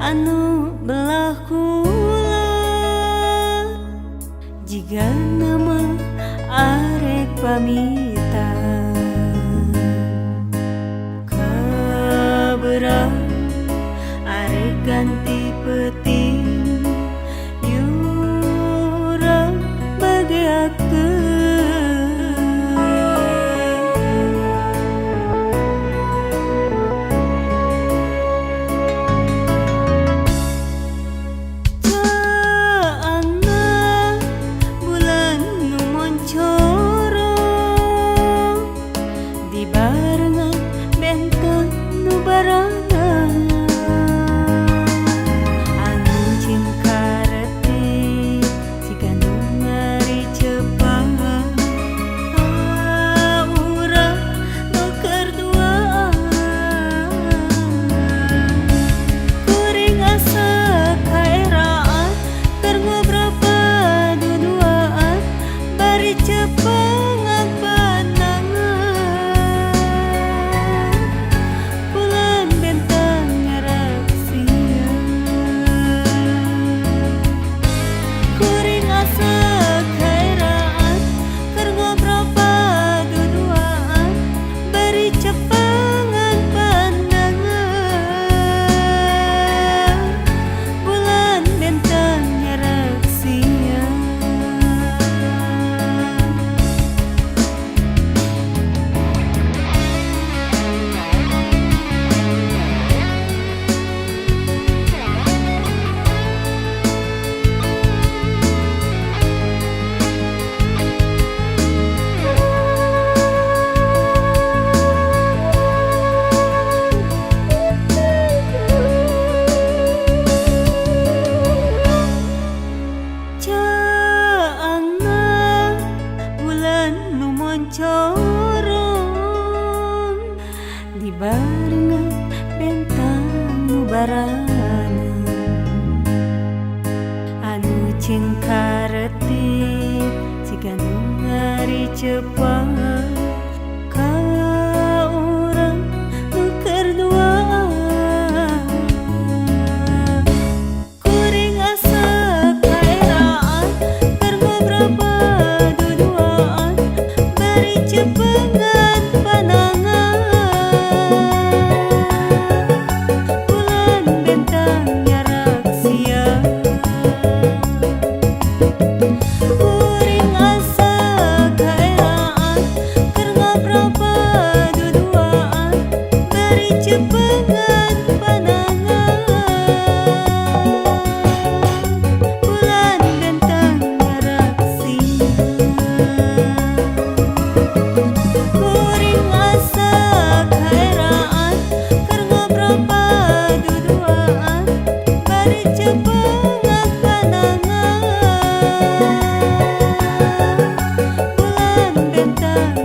Anu belah kula jika nama arek pamitan kaberang arek ganti peting yurang bagiakeun. Coron di barengan bentang nu barana anu cengkaretip jika nu ngari cepat ka urang nu keur duaan kuring asa kaeraan keur beberapa duduaan bari cepengan panangan bulan bentang nyarak siang kuring asa kaeraan keur ngabrapa duduaan bari cepengan panangan bulan bentang nyarak siang kuring asa kaeraan keur ngabrapa duduaan bari cepengan panangan bulan bentang